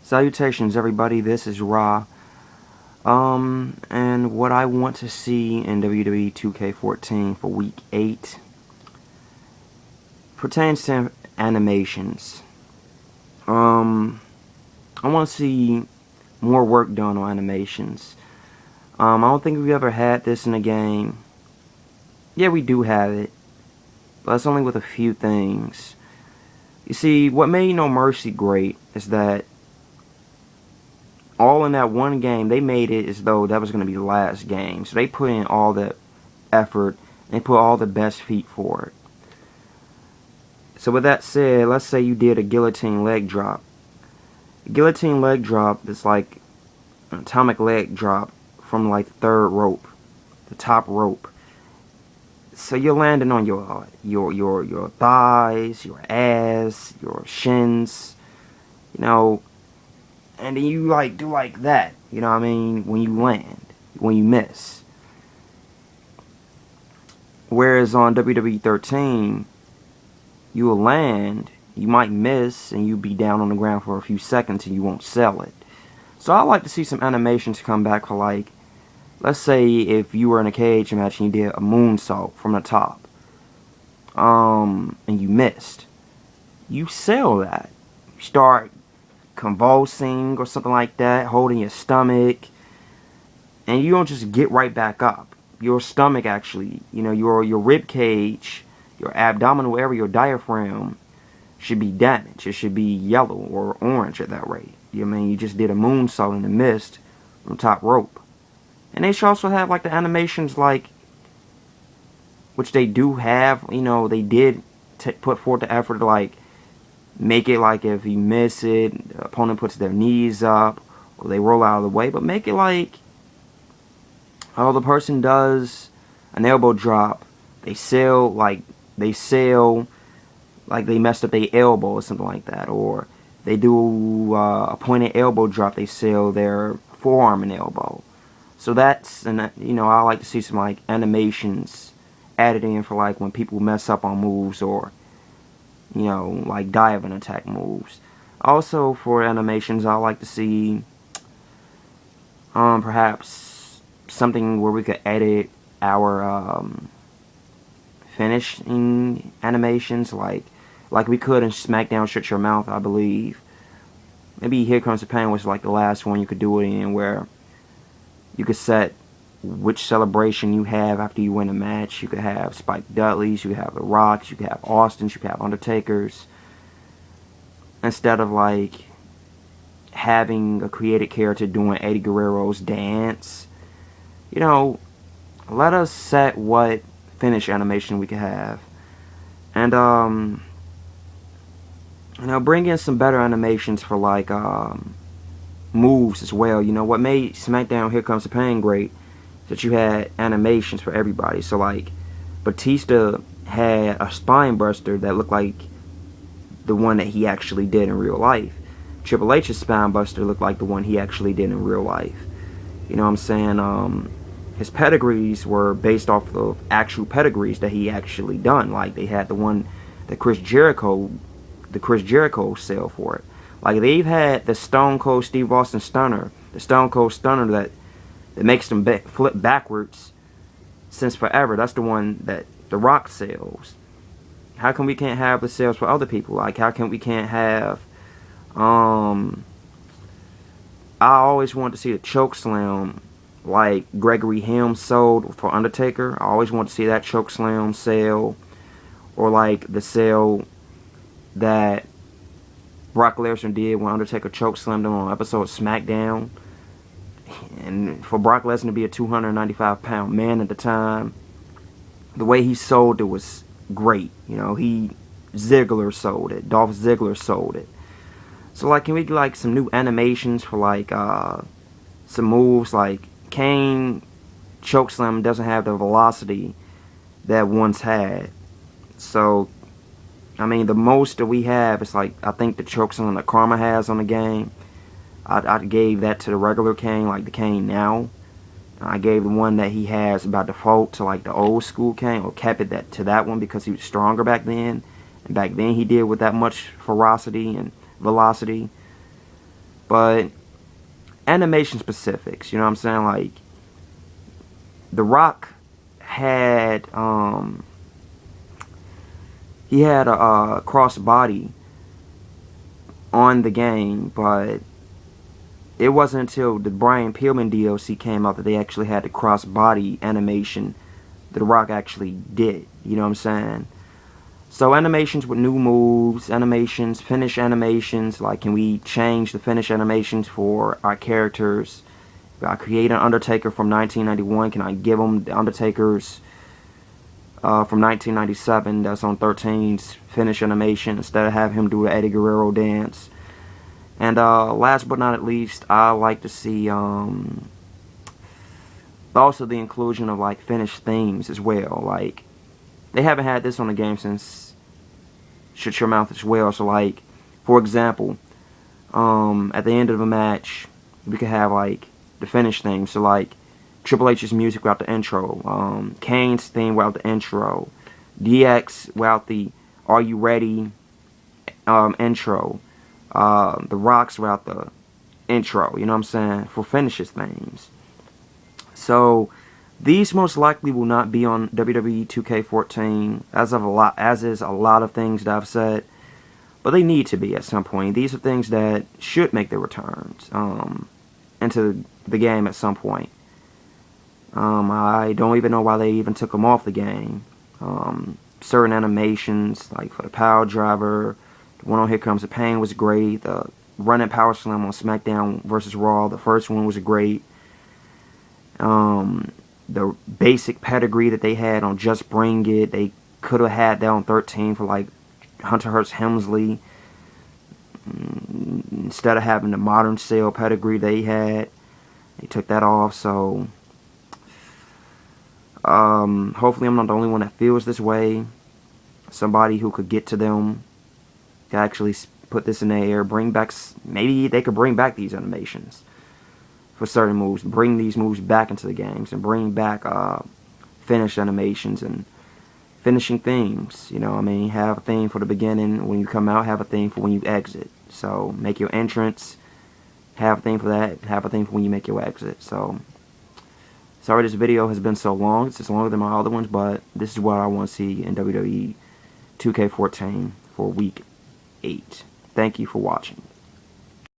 Salutations, everybody. This is Ra. And what I want to see in WWE2K14 for Week 8 pertains to animations. I want to see more work done on animations. I don't think we've ever had this in a game. Yeah, we do have it, but it's only with a few things. You see, what made No Mercy great is that all in that one game, they made it as though that was going to be the last game. So they put in all the effort, and they put all the best feet for it. So with that said, let's say you did a guillotine leg drop. A guillotine leg drop is like an atomic leg drop from like the third rope, the top rope. So you're landing on your thighs, your ass, your shins, and then you like do like that, you know what I mean, when you land, when you miss. Whereas on WWE13, you will land, you might miss, and you'll be down on the ground for a few seconds and you won't sell it. So I like to see some animations come back for, like, let's say if you were in a cage match and you did a moonsault from the top, and you missed. You sell that. You start convulsing or something like that, holding your stomach, and you don't just get right back up. Your stomach actually, your rib cage, your abdominal area, your diaphragm should be damaged. It should be yellow or orange at that rate. You just did a moonsault in the mist on the top rope. And they should also have like the animations, like, which they do have, they did put forth the effort to like make it like if you miss it, the opponent puts their knees up or they roll out of the way, but make it like, oh, the person does an elbow drop, they sell like they messed up their elbow or something like that, or they do a pointed elbow drop, they sell their forearm and elbow. So that's, and I like to see some like animations added in for like when people mess up on moves, or like dive and attack moves. Also for animations, I like to see perhaps something where we could edit our finishing animations, like we could in SmackDown Shut Your Mouth, I believe. Maybe Here Comes the Pain was like the last one you could do it in, where you could set which celebration you have after you win a match. You could have Spike Dudleys, you could have The Rocks, you could have Austins, you could have Undertakers. Instead of like having a created character doing Eddie Guerrero's dance, let us set what finish animation we could have. And bring in some better animations for like moves as well. What made SmackDown Here Comes the Pain great is that you had animations for everybody. So like Batista had a spine buster that looked like the one that he actually did in real life. Triple H's spine buster looked like the one he actually did in real life. You know what I'm saying? His pedigrees were based off of actual pedigrees that he actually done. Like they had the one that Chris Jericho sell for it. Like they've had the Stone Cold Steve Austin Stunner, the Stone Cold Stunner that makes them flip backwards since forever. That's the one that The Rock sells. How come we can't have the sales for other people? Like how come we can't have I always wanted to see the choke slam like Gregory Helms sold for Undertaker. I always wanted to see that choke slam sell, or like the sale that Brock Lesnar did when Undertaker choke slammed him on an episode of SmackDown. And for Brock Lesnar to be a 295-pound man at the time, the way he sold it was great. Ziggler sold it. Dolph Ziggler sold it. So like, can we get like some new animations for like some moves? Like Kane chokeslam doesn't have the velocity that once had. So the most that we have is like, I think the chokeslam that Karma has on the game. I gave that to the regular Kane, like the Kane now. I gave the one that he has by default to like the old school Kane, or kept it to that one because he was stronger back then. And back then he did with that much ferocity and velocity. But animation specifics, you know what I'm saying? Like, The Rock had, he had a cross-body on the game, but it wasn't until the Brian Pillman DLC came out that they actually had the cross-body animation that The Rock actually did, you know what I'm saying? So animations with new moves, animations, finish animations, like can we change the finish animations for our characters? If I create an Undertaker from 1991, can I give them the Undertakers from 1997 that's on 13's finish animation instead of have him do the Eddie Guerrero dance? And last but not least, I like to see also the inclusion of like finished themes as well. Like, they haven't had this on the game since Shut Your Mouth as well. So like, for example, at the end of a match, we could have like the finish theme. So like Triple H's music without the intro, Kane's theme without the intro, DX without the Are You Ready intro, The Rock's without the intro, you know what I'm saying, for finishes themes. So these most likely will not be on WWE2K14 as is a lot of things that I've said, but they need to be at some point. These are things that should make their returns into the game at some point. I don't even know why they even took them off the game. Certain animations, like for the Power Driver, the one on Here Comes the Pain was great. The Running Power Slam on SmackDown vs. Raw, the first one was great. The basic pedigree that they had on Just Bring It, they could have had that on 13 for like Hunter Hearst Helmsley. Instead of having the Modern Cell pedigree they had, they took that off. So hopefully I'm not the only one that feels this way. Somebody who could get to them, could actually put this in the air, bring back, maybe they could bring back these animations for certain moves, bring these moves back into the games, and bring back finish animations and finishing themes. You know what I mean? Have a theme for the beginning when you come out, have a theme for when you exit. So make your entrance, have a theme for that, have a theme for when you make your exit. So sorry this video has been so long. It's just longer than my other ones, but this is what I want to see in WWE 2K14 for week 8. Thank you for watching.